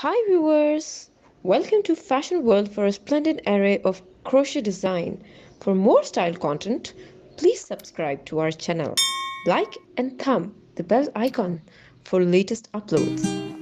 Hi viewers! Welcome to Fashion World for a splendid array of crochet design. For more style content, please subscribe to our channel. Like and thumb the bell icon for latest uploads.